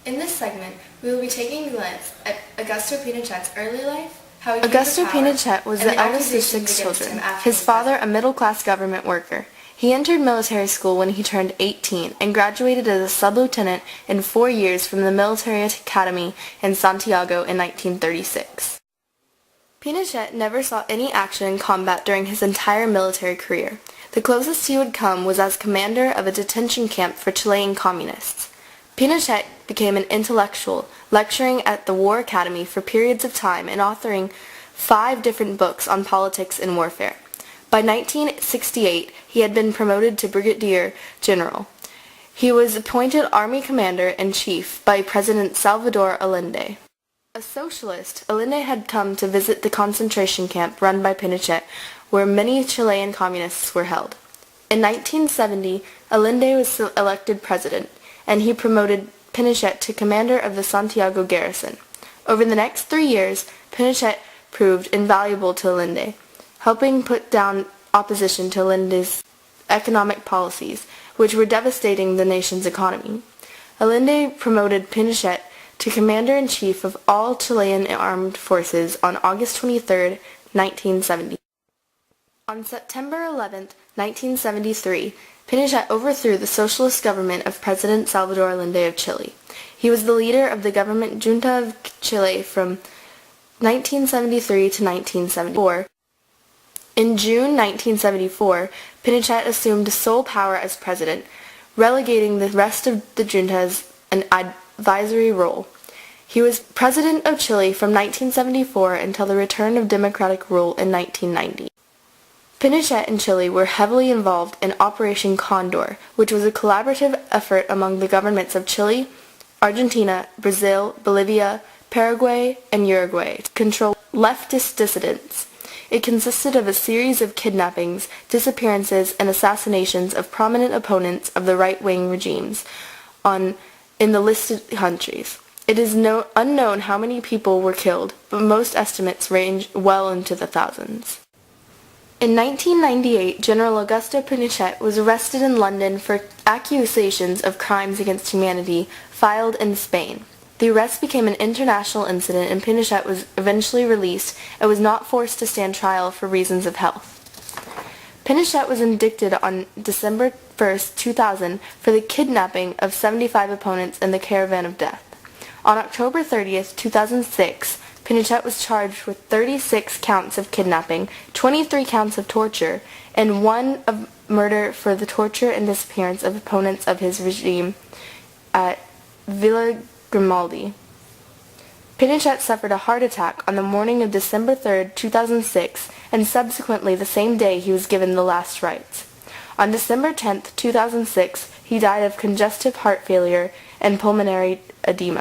In this segment, we will be taking a glance at Augusto Pinochet's early life, how he came Augusto to power, Pinochet was and the eldest of accusations 6 against children, him after his he father was a middle-class government worker. He entered military school when he turned 18 and graduated as a sub-lieutenant in 4 years from the military academy in Santiago in 1936. Pinochet never saw any action in combat during his entire military career. The closest he would come was as commander of a detention camp for Chilean communists. Pinochet became an intellectual, lecturing at the War Academy for periods of time and authoring 5 different books on politics and warfare. By 1968, he had been promoted to brigadier general. He was appointed army commander-in-chief by President Salvador Allende. A socialist, Allende had come to visit the concentration camp run by Pinochet, where many Chilean communists were held. In 1970, Allende was elected president, and he promoted Pinochet to commander of the Santiago garrison. Over the next 3 years, Pinochet proved invaluable to Allende, helping put down opposition to Allende's economic policies, which were devastating the nation's economy. Allende promoted Pinochet to commander-in-chief of all Chilean armed forces on August 23, 1970. On September 11, 1973, Pinochet overthrew the socialist government of President Salvador Allende of Chile. He was the leader of the government junta of Chile from 1973 to 1974. In June 1974, Pinochet assumed sole power as president, relegating the rest of the junta as an advisory role. He was president of Chile from 1974 until the return of democratic rule in 1990. Pinochet and Chile were heavily involved in Operation Condor, which was a collaborative effort among the governments of Chile, Argentina, Brazil, Bolivia, Paraguay, and Uruguay to control leftist dissidents. It consisted of a series of kidnappings, disappearances, and assassinations of prominent opponents of the right-wing regimes in the listed countries. It is unknown how many people were killed, but most estimates range well into the thousands. In 1998, General Augusto Pinochet was arrested in London for accusations of crimes against humanity filed in Spain. The arrest became an international incident and Pinochet was eventually released and was not forced to stand trial for reasons of health. Pinochet was indicted on December 1, 2000 for the kidnapping of 75 opponents in the Caravan of Death. On October 30, 2006, Pinochet was charged with 36 counts of kidnapping, 23 counts of torture, and 1 of murder for the torture and disappearance of opponents of his regime at Villa Grimaldi. Pinochet suffered a heart attack on the morning of December 3, 2006, and subsequently the same day he was given the last rites. On December 10, 2006, he died of congestive heart failure and pulmonary edema.